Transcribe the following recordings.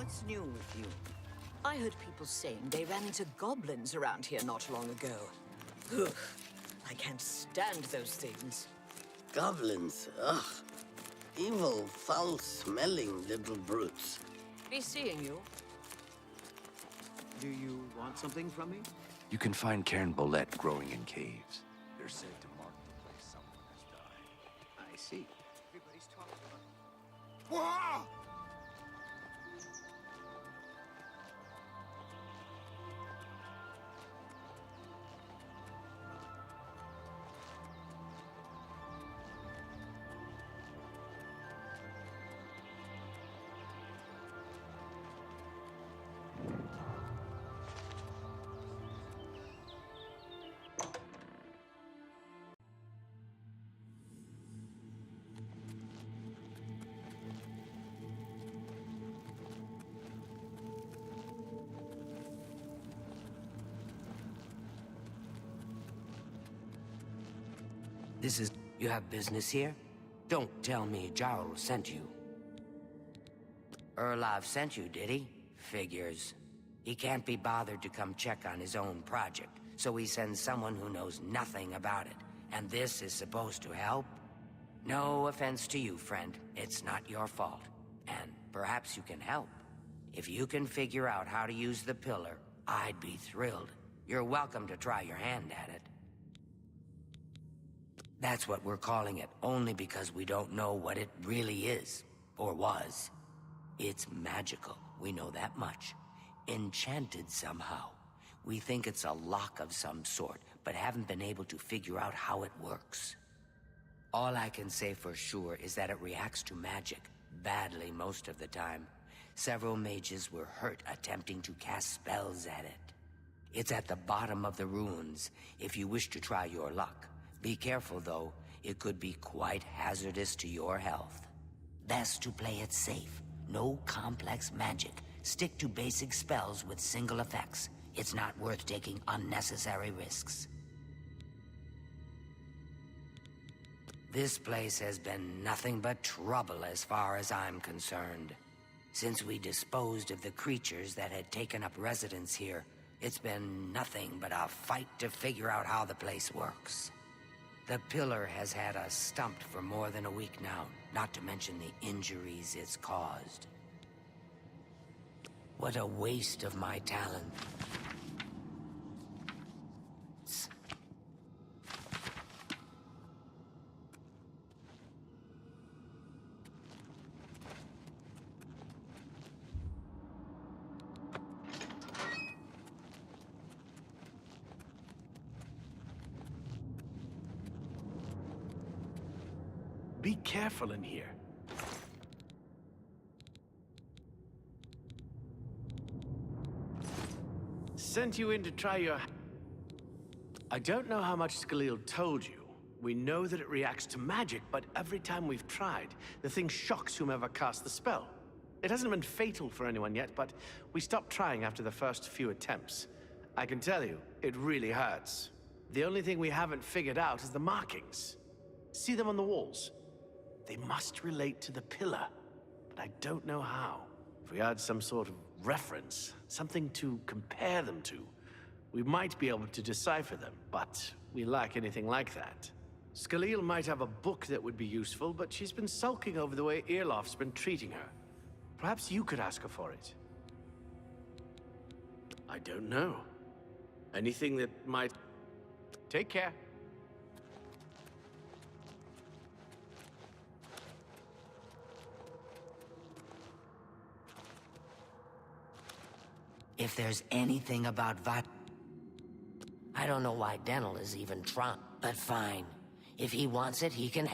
What's new with you? I heard people saying they ran into goblins around here not long ago. Ugh, I can't stand those things. Goblins, ugh. Evil, foul-smelling little brutes. Be seeing you. Do you want something from me? You can find Cairn Bolette growing in caves. They're said to mark the place someone has died. I see. Everybody's talking about... Whoa! You have business here? Don't tell me Jarl sent you. Erlov sent you, did he? Figures. He can't be bothered to come check on his own project, so he sends someone who knows nothing about it. And this is supposed to help? No offense to you, friend. It's not your fault. And perhaps you can help. If you can figure out how to use the pillar, I'd be thrilled. You're welcome to try your hand at it. That's what we're calling it, only because we don't know what it really is, or was. It's magical, we know that much. Enchanted somehow. We think it's a lock of some sort, but haven't been able to figure out how it works. All I can say for sure is that it reacts to magic, badly most of the time. Several mages were hurt attempting to cast spells at it. It's at the bottom of the ruins, if you wish to try your luck. Be careful, though. It could be quite hazardous to your health. Best to play it safe. No complex magic. Stick to basic spells with single effects. It's not worth taking unnecessary risks. This place has been nothing but trouble as far as I'm concerned. Since we disposed of the creatures that had taken up residence here, it's been nothing but a fight to figure out how the place works. The pillar has had us stumped for more than a week now, not to mention the injuries it's caused. What a waste of my talent. Be careful in here. Sent you in to try your... I don't know how much Skalil told you. We know that it reacts to magic, but every time we've tried, the thing shocks whomever cast the spell. It hasn't been fatal for anyone yet, but we stopped trying after the first few attempts. I can tell you, it really hurts. The only thing we haven't figured out is the markings. See them on the walls? They must relate to the pillar, but I don't know how. If we had some sort of reference, something to compare them to, we might be able to decipher them, but we lack anything like that. Skalil might have a book that would be useful, but she's been sulking over the way Irloff's been treating her. Perhaps you could ask her for it. I don't know. Anything that might... Take care. If there's anything about I don't know why Dental is even trying, but fine. If he wants it, he can...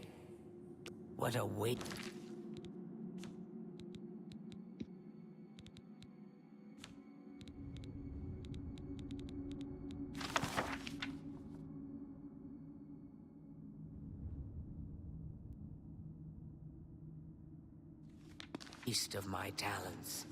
What a wait... East of my talents.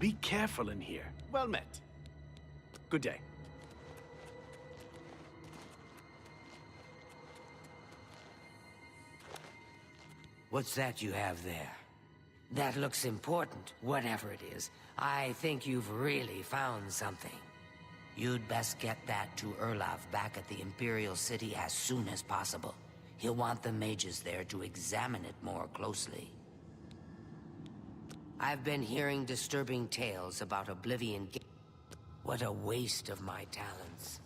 Be careful in here. Well met. Good day. What's that you have there? That looks important, whatever it is. I think you've really found something. You'd best get that to Erlaf back at the Imperial City as soon as possible. He'll want the mages there to examine it more closely. I've been hearing disturbing tales about Oblivion. What a waste of my talents.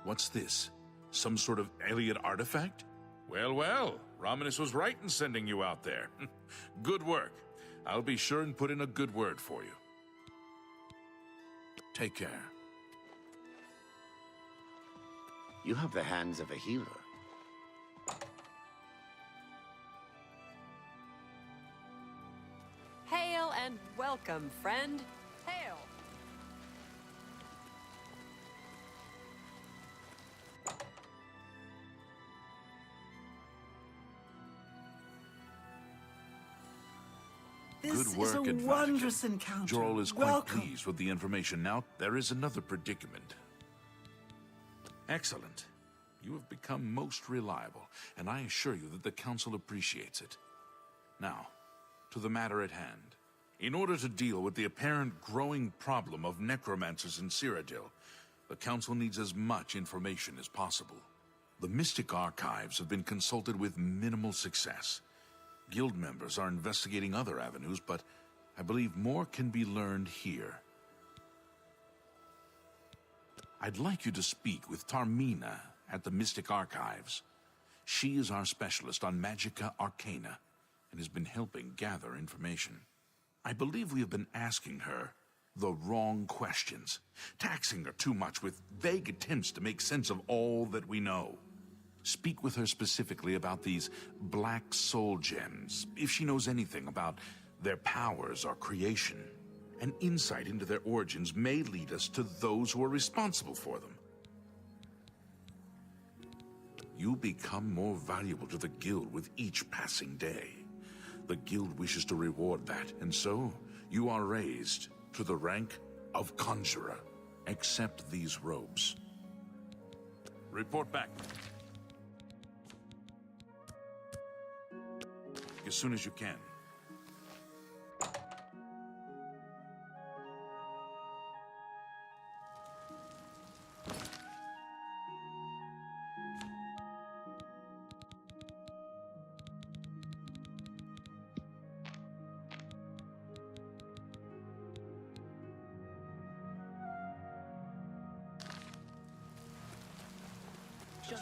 What's this? Some sort of alien artifact? Well, well, Romanus was right in sending you out there. Good work. I'll be sure and put in a good word for you. Take care. You have the hands of a healer. Hail and welcome, friend. Hail. Good work, This is a Vatican. wondrous encounter. Jorl is quite Welcome. pleased with the information. Now, there is another predicament. Excellent. You have become most reliable, and I assure you that the Council appreciates it. Now, to the matter at hand. In order to deal with the apparent growing problem of necromancers in Cyrodiil, the Council needs as much information as possible. The Mystic Archives have been consulted with minimal success. Guild members are investigating other avenues, but I believe more can be learned here. I'd like you to speak with Tarmina at the Mystic Archives. She is our specialist on Magica Arcana and has been helping gather information. I believe we have been asking her the wrong questions, taxing her too much with vague attempts to make sense of all that we know. Speak with her specifically about these black soul gems, if she knows anything about their powers or creation. An insight into their origins may lead us to those who are responsible for them. You become more valuable to the Guild with each passing day. The Guild wishes to reward that, and so you are raised to the rank of Conjurer. Accept these robes. Report back. As soon as you can.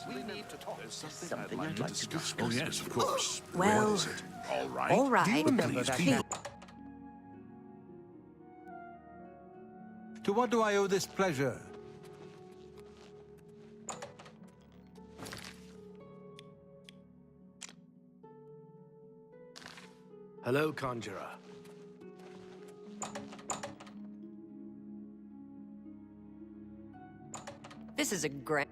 We need to talk. There's Something I'd like to discuss. Oh, yes, of course. Well, Where is it? All right. all right. Do you remember Please that be- thing? To what do I owe this pleasure? Hello, Conjurer. This is a grand...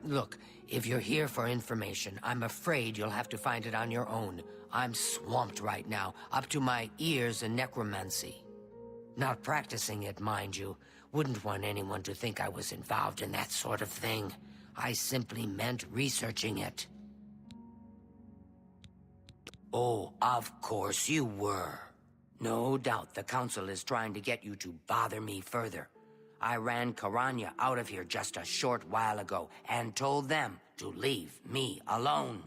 Look, if you're here for information, I'm afraid you'll have to find it on your own. I'm swamped right now, up to my ears in necromancy. Not practicing it, mind you. Wouldn't want anyone to think I was involved in that sort of thing. I simply meant researching it. Oh, of course you were. No doubt the Council is trying to get you to bother me further. I ran Karanya out of here just a short while ago and told them to leave me alone.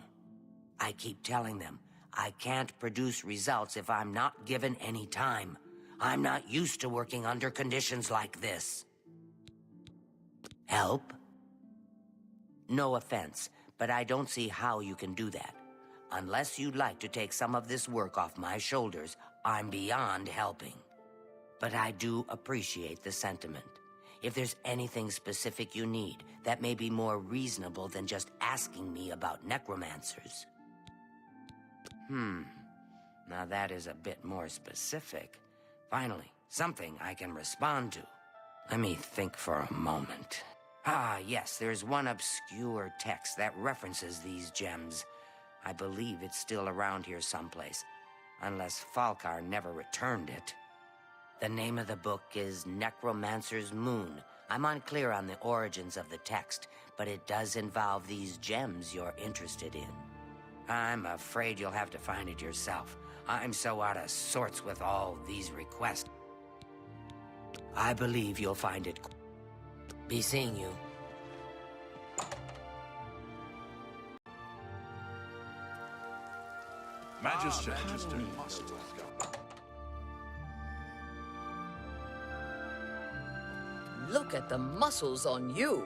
I keep telling them I can't produce results if I'm not given any time. I'm not used to working under conditions like this. Help? No offense, but I don't see how you can do that. Unless you'd like to take some of this work off my shoulders, I'm beyond helping. But I do appreciate the sentiment. If there's anything specific you need, that may be more reasonable than just asking me about necromancers. Now that is a bit more specific. Finally, something I can respond to. Let me think for a moment. Ah, yes, there's one obscure text that references these gems. I believe it's still around here someplace, unless Falkar never returned it. The name of the book is Necromancer's Moon. I'm unclear on the origins of the text, but it does involve these gems you're interested in. I'm afraid you'll have to find it yourself. I'm so out of sorts with all these requests. I believe you'll find it. Be seeing you. Magister. Look at the muscles on you.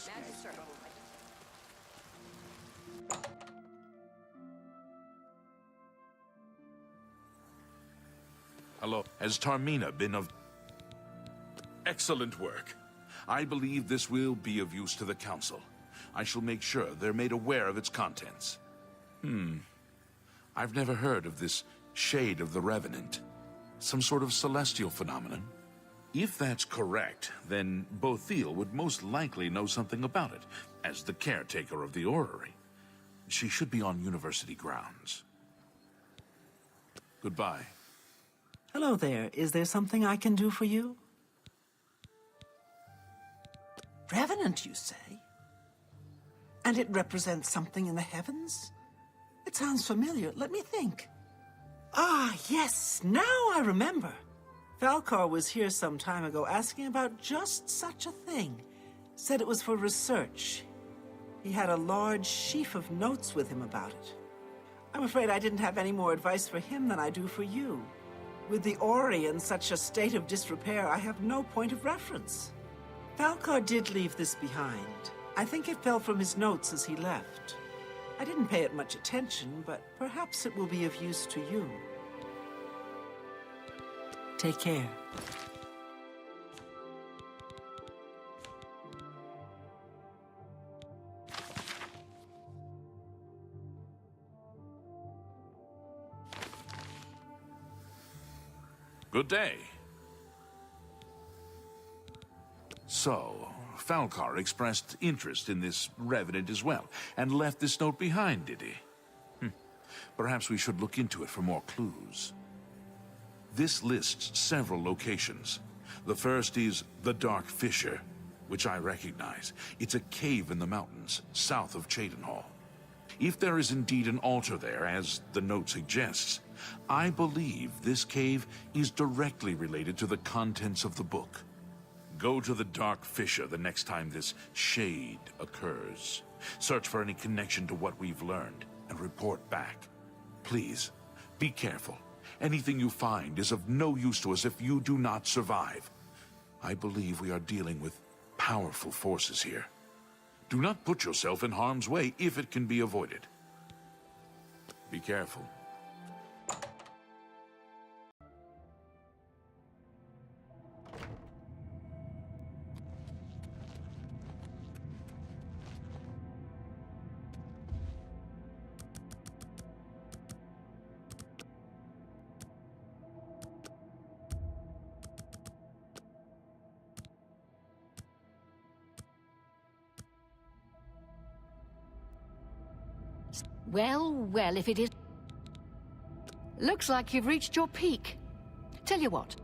Magister. Hello. Has Tarmina been of... Excellent work. I believe this will be of use to the Council. I shall make sure they're made aware of its contents. I've never heard of this Shade of the Revenant. Some sort of celestial phenomenon? If that's correct, then Bothiel would most likely know something about it, as the caretaker of the orrery. She should be on university grounds. Goodbye. Hello there. Is there something I can do for you? Revenant, you say? And it represents something in the heavens? It sounds familiar. Let me think. Ah, yes, now I remember. Falkar was here some time ago asking about just such a thing. Said it was for research. He had a large sheaf of notes with him about it. I'm afraid I didn't have any more advice for him than I do for you. With the orrery in such a state of disrepair, I have no point of reference. Falkar did leave this behind. I think it fell from his notes as he left. I didn't pay it much attention, but perhaps it will be of use to you. Take care. Good day. So, Falkar expressed interest in this revenant as well, and left this note behind, did he? Perhaps we should look into it for more clues. This lists several locations. The first is the Dark Fissure, which I recognize. It's a cave in the mountains, south of Cheydinhall. If there is indeed an altar there, as the note suggests, I believe this cave is directly related to the contents of the book. Go to the Dark Fissure the next time this shade occurs. Search for any connection to what we've learned, and report back. Please, be careful. Anything you find is of no use to us if you do not survive. I believe we are dealing with powerful forces here. Do not put yourself in harm's way if it can be avoided. Be careful. Well, well, if it is... Looks like you've reached your peak. Tell you what.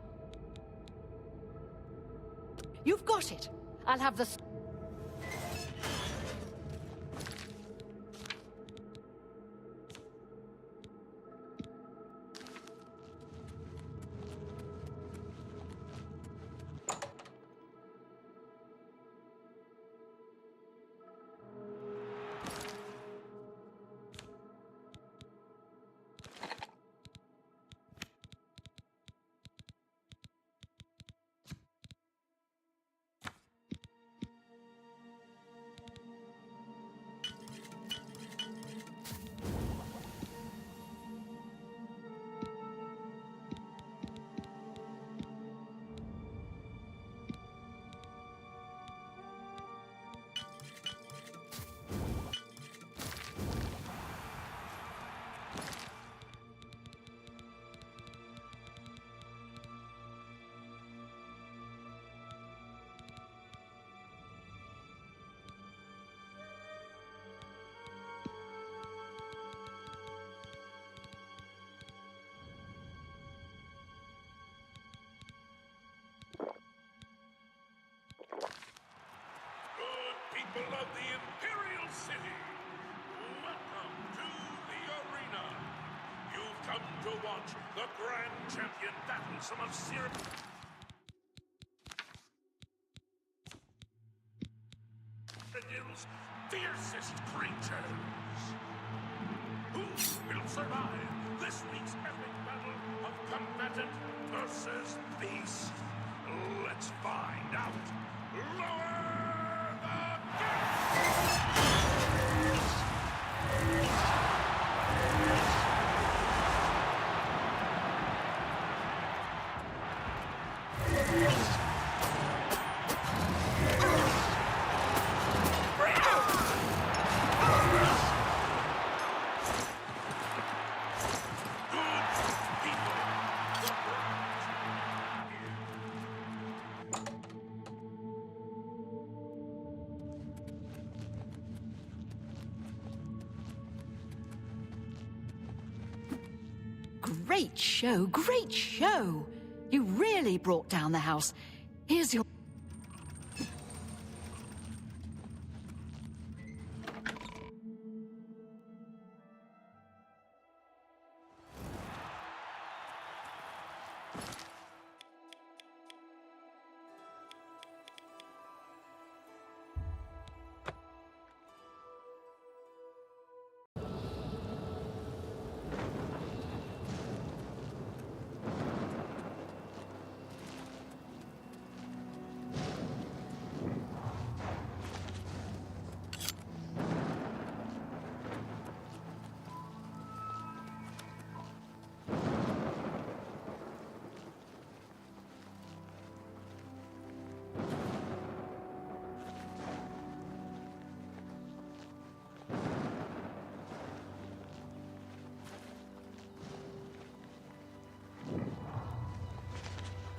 You've got it. I'll have the... People of the Imperial City, welcome to the arena. You've come to watch the Grand Champion battle some of Cyrodiil's fiercest creatures. Who will survive this week's epic battle of combatant versus beast? Let's find out. Lower Great show, great show! You really brought down the house. Here's your...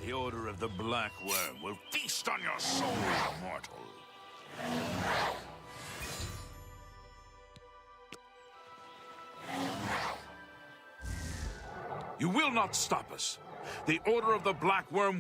The Order of the Black Worm will feast on your soul, mortal. You will not stop us. The Order of the Black Worm...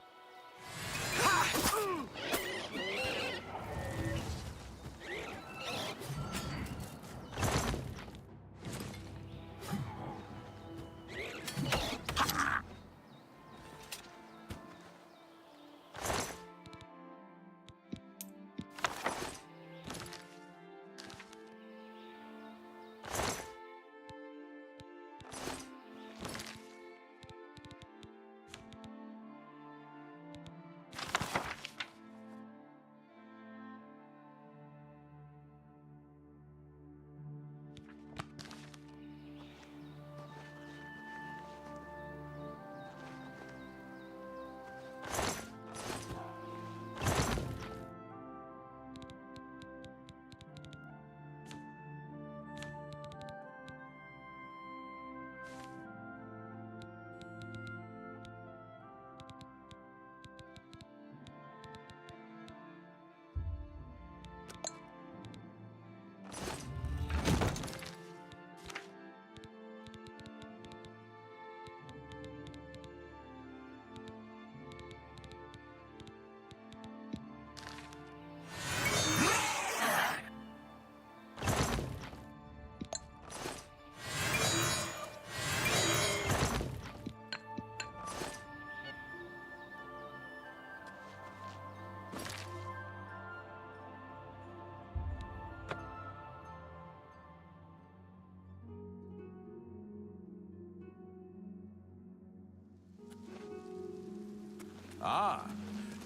Ah,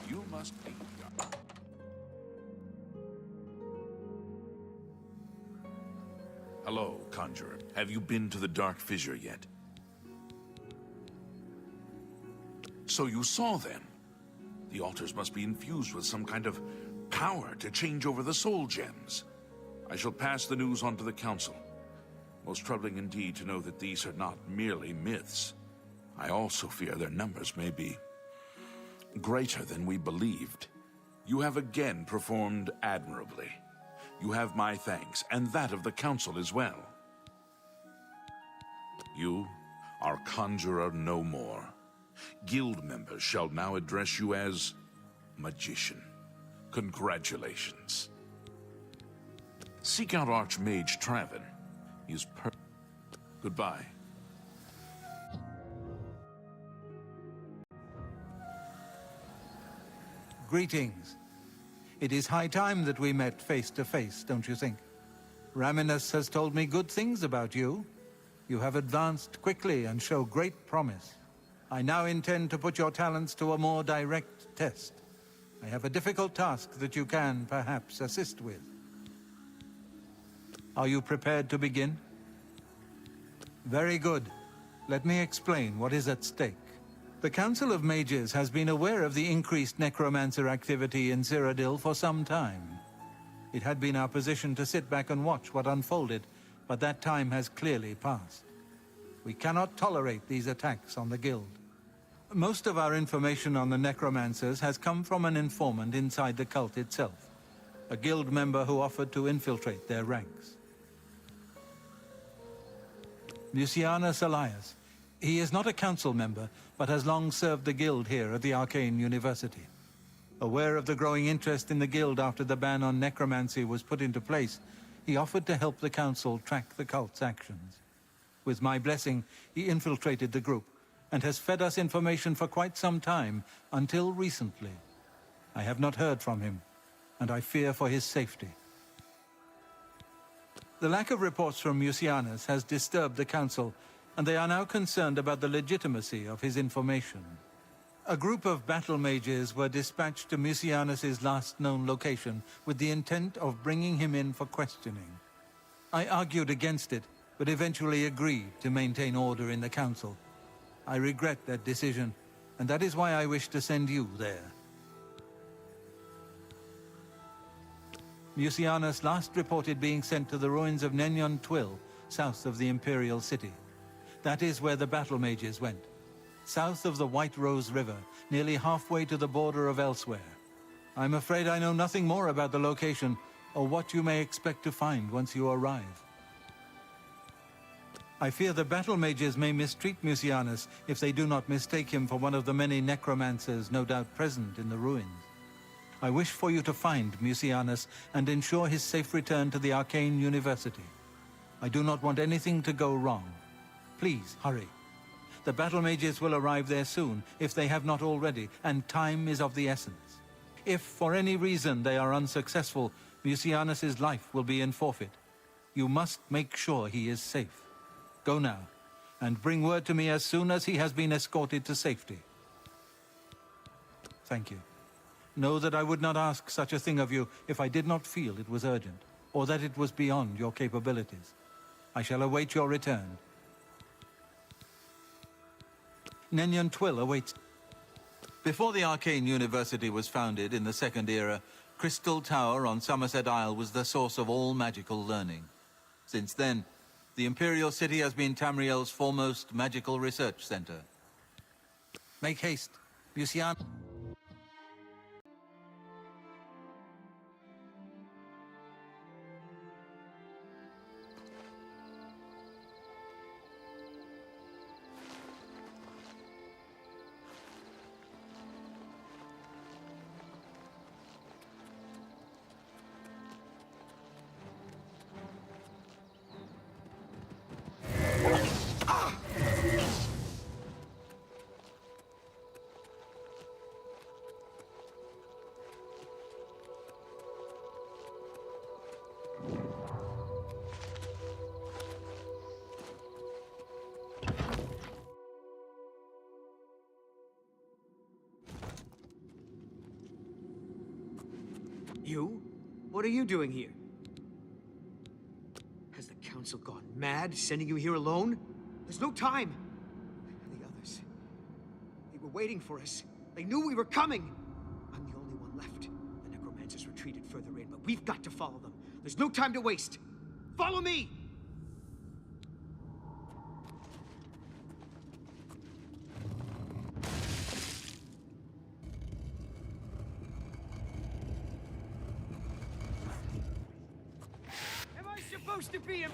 you must be... Hello, Conjurer. Have you been to the Dark Fissure yet? So you saw them. The altars must be infused with some kind of power to change over the soul gems. I shall pass the news on to the Council. Most troubling indeed to know that these are not merely myths. I also fear their numbers may be greater than we believed. You have again performed admirably. You have my thanks, and that of the Council as well. You are Conjurer no more. Guild members shall now address you as Magician. Congratulations. Seek out Archmage Traven. He is Goodbye. Greetings. It is high time that we met face to face, don't you think? Raminus has told me good things about you. You have advanced quickly and show great promise. I now intend to put your talents to a more direct test. I have a difficult task that you can, perhaps, assist with. Are you prepared to begin? Very good. Let me explain what is at stake. The Council of Mages has been aware of the increased necromancer activity in Cyrodiil for some time. It had been our position to sit back and watch what unfolded, but that time has clearly passed. We cannot tolerate these attacks on the Guild. Most of our information on the Necromancers has come from an informant inside the cult itself, a Guild member who offered to infiltrate their ranks. Lucianus Elias. He is not a council member, but has long served the Guild here at the Arcane University. Aware of the growing interest in the Guild after the ban on necromancy was put into place, he offered to help the council track the cult's actions. With my blessing, he infiltrated the group, and has fed us information for quite some time, until recently. I have not heard from him, and I fear for his safety. The lack of reports from Mucianus has disturbed the council, and they are now concerned about the legitimacy of his information. A group of battle mages were dispatched to Mucianus's last known location with the intent of bringing him in for questioning. I argued against it, but eventually agreed to maintain order in the council. I regret that decision, and that is why I wish to send you there. Mucianus last reported being sent to the ruins of Nenyon Twill, south of the Imperial City. That is where the battle mages went, south of the White Rose River, nearly halfway to the border of elsewhere. I'm afraid I know nothing more about the location, or what you may expect to find once you arrive. I fear the battle mages may mistreat Mucianus if they do not mistake him for one of the many necromancers no doubt present in the ruins. I wish for you to find Mucianus and ensure his safe return to the Arcane University. I do not want anything to go wrong. Please, hurry. The battle mages will arrive there soon, if they have not already, and time is of the essence. If, for any reason, they are unsuccessful, Mucianus's life will be in forfeit. You must make sure he is safe. Go now, and bring word to me as soon as he has been escorted to safety. Thank you. Know that I would not ask such a thing of you if I did not feel it was urgent, or that it was beyond your capabilities. I shall await your return. Nenyon Twill awaits. Before the Arcane University was founded in the Second Era, Crystal Tower on Somerset Isle was the source of all magical learning. Since then, the Imperial City has been Tamriel's foremost magical research center. Make haste, Lucian. You? What are you doing here? Has the council gone mad, sending you here alone? There's no time! The others... they were waiting for us. They knew we were coming! I'm the only one left. The Necromancers retreated further in, but we've got to follow them. There's no time to waste! Follow me! Am I supposed to be a...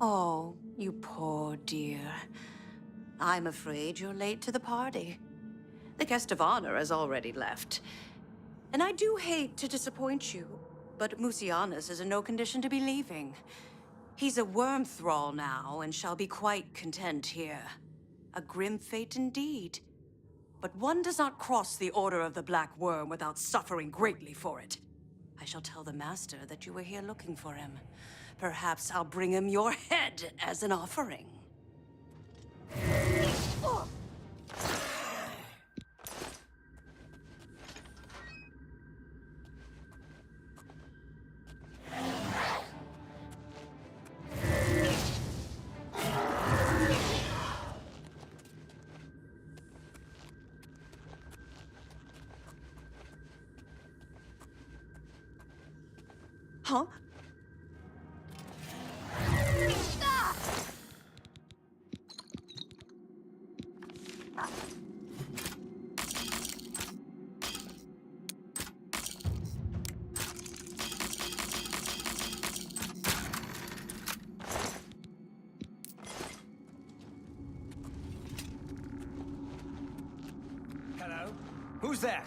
Oh, you poor dear. I'm afraid you're late to the party. The guest of honor has already left. And I do hate to disappoint you, but Musianus is in no condition to be leaving. He's a worm thrall now, and shall be quite content here. A grim fate indeed. But one does not cross the Order of the Black Worm without suffering greatly for it. I shall tell the Master that you were here looking for him. Perhaps I'll bring him your head as an offering. Huh? Hello? Who's there?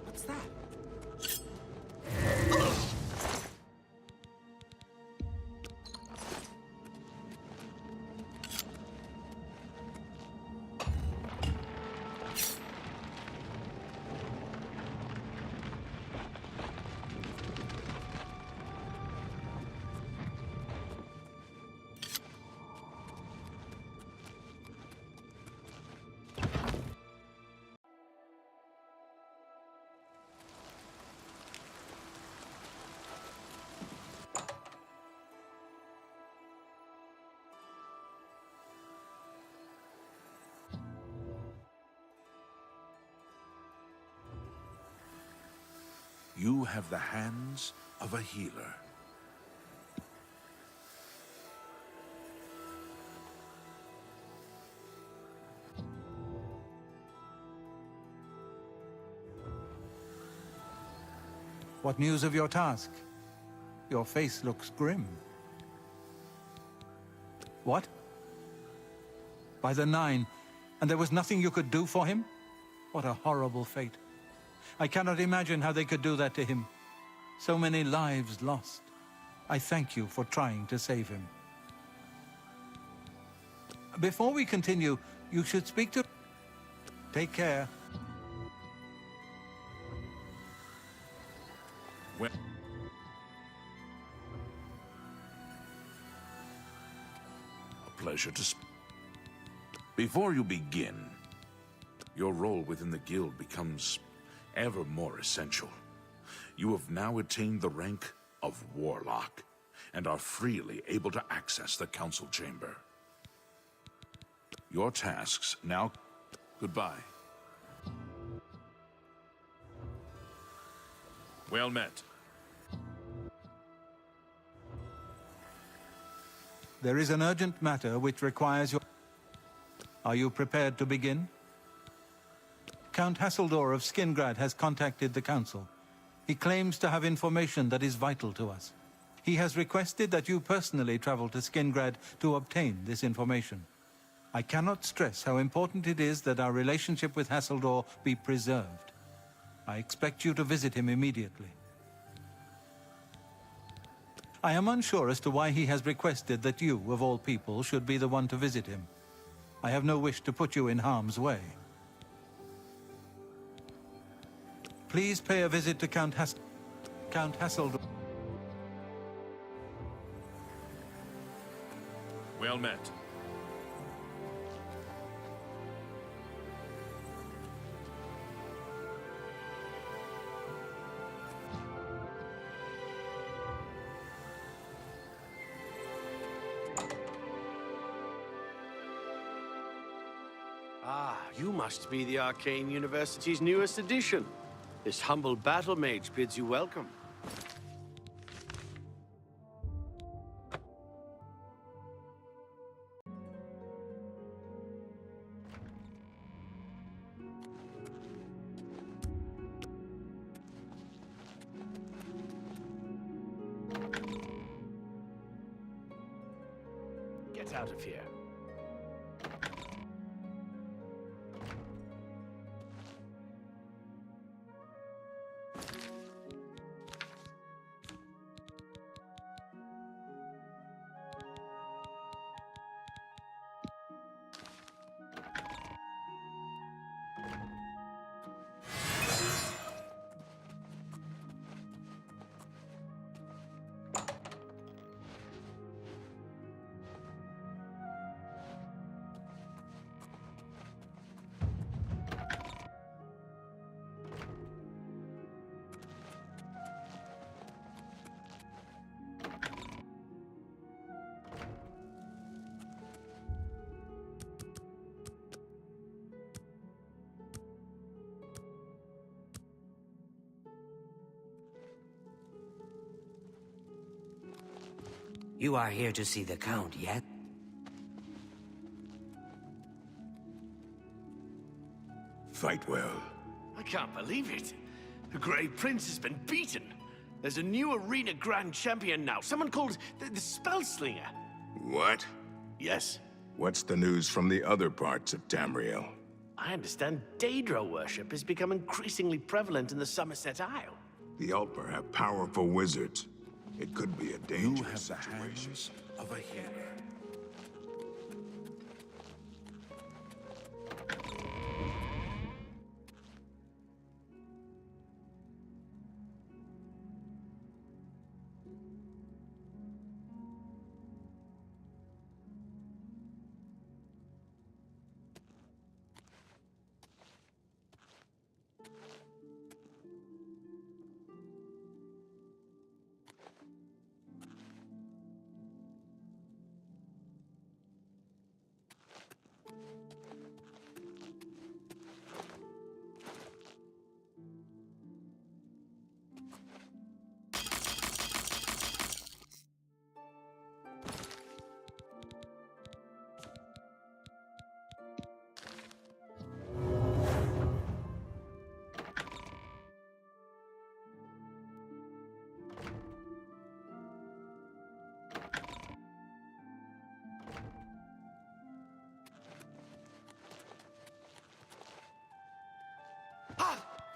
What's that? You have the hands of a healer. What news of your task? Your face looks grim. What? By the Nine, and there was nothing you could do for him? What a horrible fate. I cannot imagine how they could do that to him. So many lives lost. I thank you for trying to save him. Before we continue, you should speak to... Take care. Well, a pleasure to speak. Before you begin, your role within the guild becomes ever more essential. You have now attained the rank of Warlock, and are freely able to access the council chamber. Your tasks now... Goodbye. Well met. There is an urgent matter which requires your... Are you prepared to begin? Count Hasseldor of Skingrad has contacted the council. He claims to have information that is vital to us. He has requested that you personally travel to Skingrad to obtain this information. I cannot stress how important it is that our relationship with Hasseldor be preserved. I expect you to visit him immediately. I am unsure as to why he has requested that you, of all people, should be the one to visit him. I have no wish to put you in harm's way. Please pay a visit to Count Hasseldor. Well met. Ah, you must be the Arcane University's newest addition. This humble battle mage bids you welcome. Get out of here. You are here to see the Count, yet? Fight well. I can't believe it. The Grey Prince has been beaten. There's a new arena grand champion now. Someone called the Spellslinger. What? Yes. What's the news from the other parts of Tamriel? I understand Daedra worship has become increasingly prevalent in the Somerset Isle. The Ulper have powerful wizards. It could be a dangerous You have the situation. hands of a healer.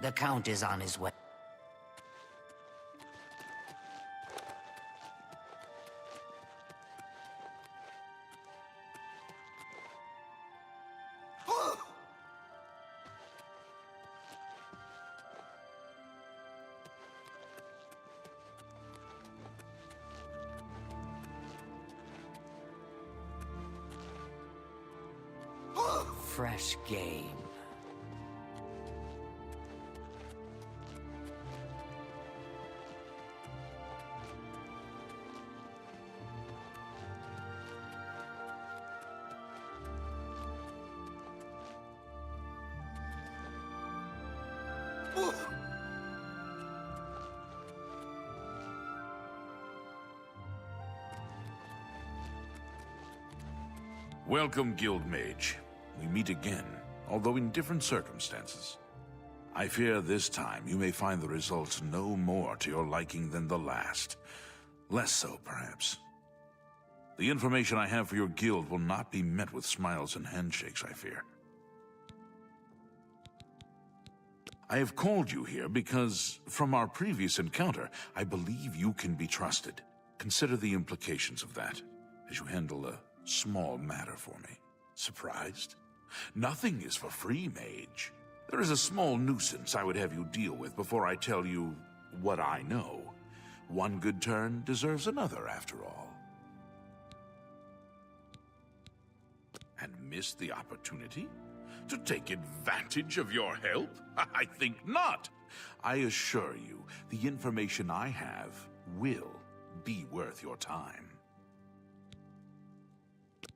The Count is on his way. Fresh game. Welcome, Guild Mage. We meet again, although in different circumstances. I fear this time you may find the results no more to your liking than the last. Less so, perhaps. The information I have for your guild will not be met with smiles and handshakes, I fear. I have called you here because, from our previous encounter, I believe you can be trusted. Consider the implications of that, as you handle a small matter for me. Surprised? Nothing is for free, mage. There is a small nuisance I would have you deal with before I tell you what I know. One good turn deserves another, after all. And miss the opportunity? To take advantage of your help? I think not. I assure you, the information I have will be worth your time.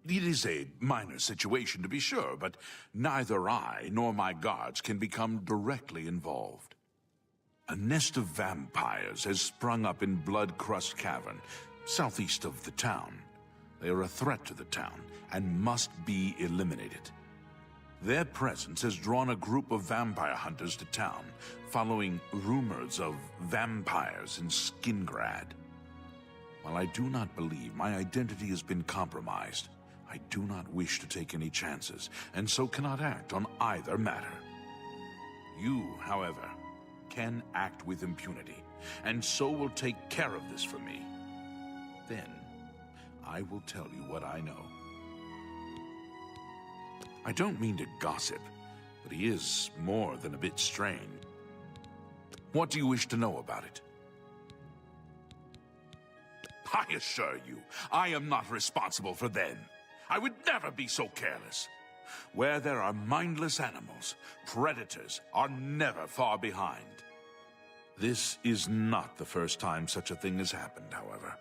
It is a minor situation, to be sure, but neither I nor my guards can become directly involved. A nest of vampires has sprung up in Blood-Crust Cavern, southeast of the town. They are a threat to the town and must be eliminated. Their presence has drawn a group of vampire hunters to town, following rumors of vampires in Skingrad. While I do not believe my identity has been compromised, I do not wish to take any chances, and so cannot act on either matter. You, however, can act with impunity, and so will take care of this for me. Then, I will tell you what I know. I don't mean to gossip, but he is more than a bit strange. What do you wish to know about it? I assure you, I am not responsible for them. I would never be so careless. Where there are mindless animals, predators are never far behind. This is not the first time such a thing has happened, however.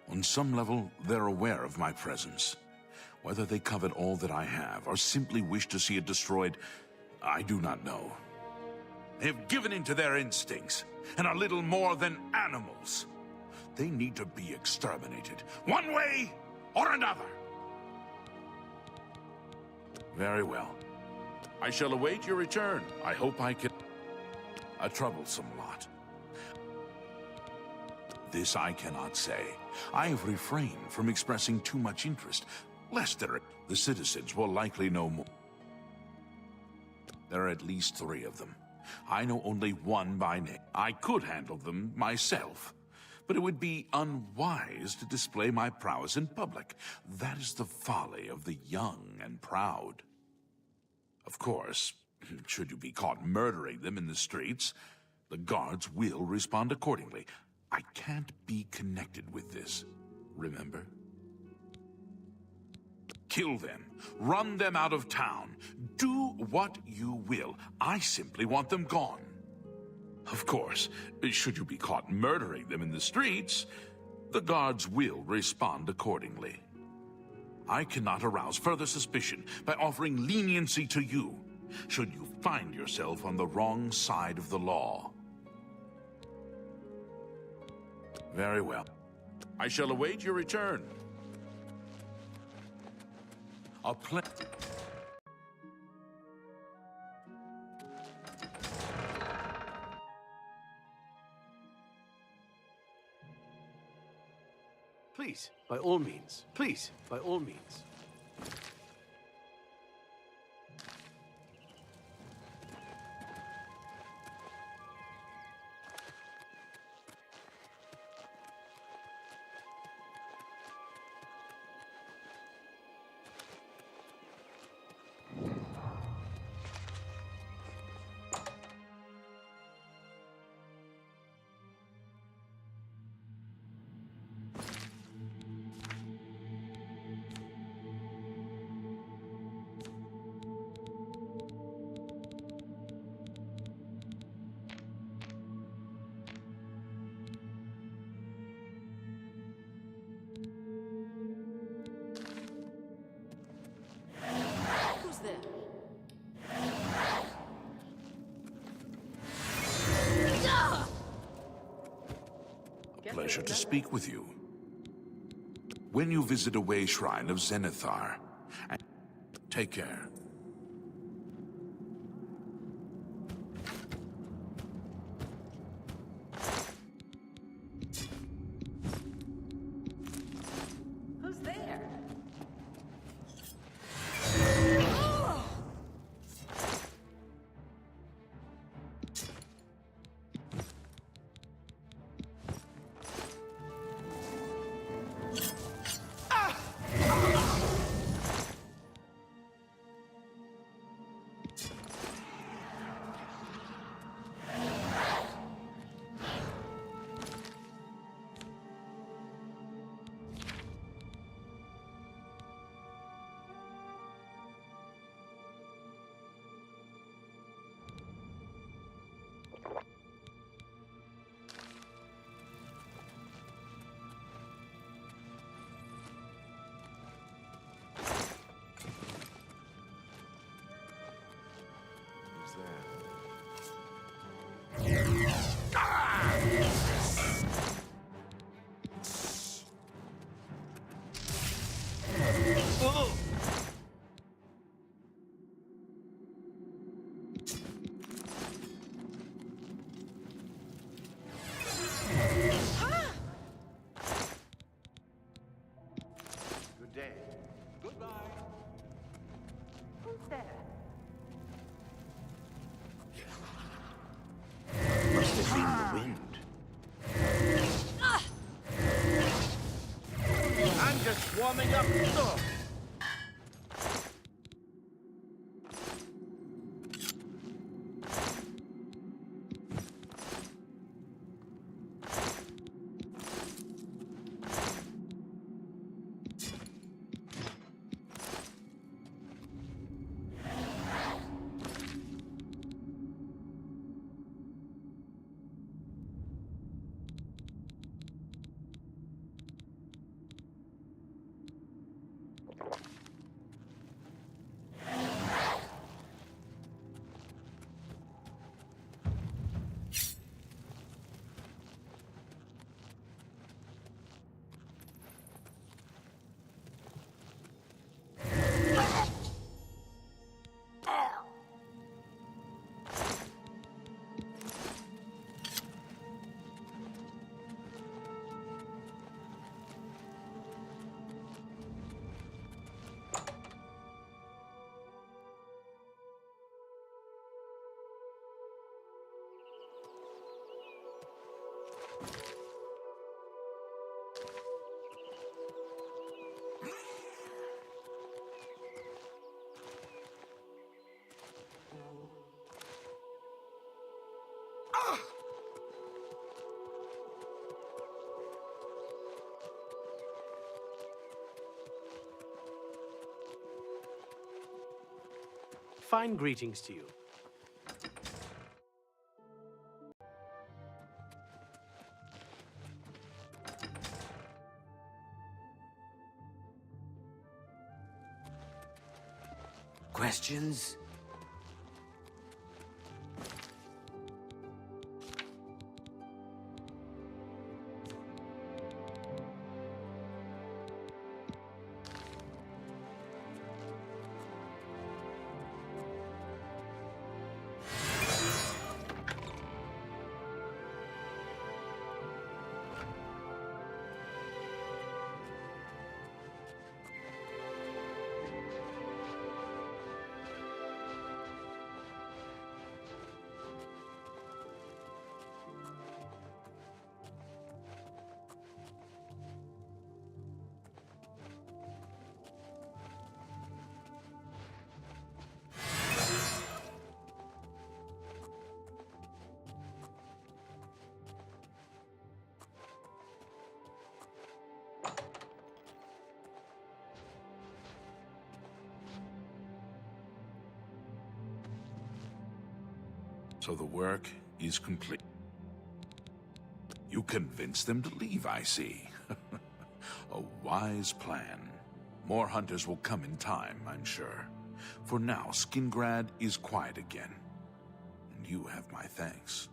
On some level, they're aware of my presence. Whether they covet all that I have, or simply wish to see it destroyed, I do not know. They have given in to their instincts, and are little more than animals. They need to be exterminated, one way or another. Very well. I shall await your return. I hope I can... A troublesome lot. This I cannot say. I have refrained from expressing too much interest, lest the citizens will likely know more. There are at least 3 of them. I know only one by name. I could handle them myself, but it would be unwise to display my prowess in public. That is the folly of the young and proud. Of course, should you be caught murdering them in the streets, the guards will respond accordingly. I can't be connected with this, remember? Kill them, run them out of town, do what you will. I simply want them gone. Of course, should you be caught murdering them in the streets, the guards will respond accordingly. I cannot arouse further suspicion by offering leniency to you, should you find yourself on the wrong side of the law. Very well. I shall await your return. A plan. Please, by all means. Please, by all means. Pleasure to speak with you. When you visit a way shrine of Zenithar, take care. Who's there? Good day. Goodbye. Who's there? Must have been the wind. I'm just warming up. Ugh. Fine greetings to you. Questions? So the work is complete. You convinced them to leave, I see. A wise plan. More hunters will come in time, I'm sure. For now, Skingrad is quiet again. And you have my thanks.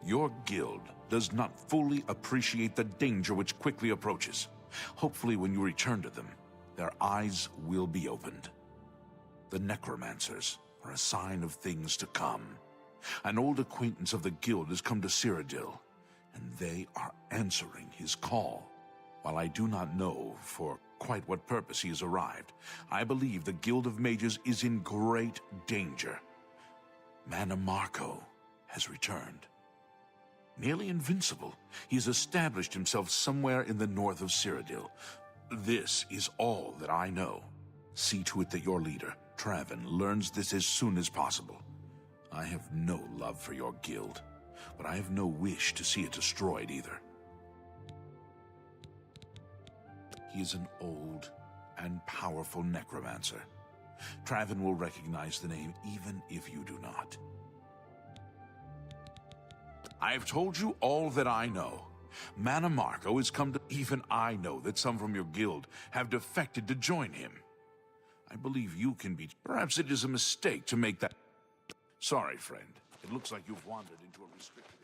Your guild does not fully appreciate the danger which quickly approaches. Hopefully, when you return to them, their eyes will be opened. The Necromancers are a sign of things to come. An old acquaintance of the guild has come to Cyrodiil, and they are answering his call. While I do not know for quite what purpose he has arrived, I believe the Guild of Mages is in great danger. Manamarco has returned. Nearly invincible, he has established himself somewhere in the north of Cyrodiil. This is all that I know. See to it that your leader, Traven, learns this as soon as possible. I have no love for your guild, but I have no wish to see it destroyed either. He is an old and powerful necromancer. Traven will recognize the name even if you do not. I have told you all that I know. Manamarco has come to... Even I know that some from your guild have defected to join him. I believe you can be... Perhaps it is a mistake to make that... Sorry, friend. It looks like you've wandered into a restricted...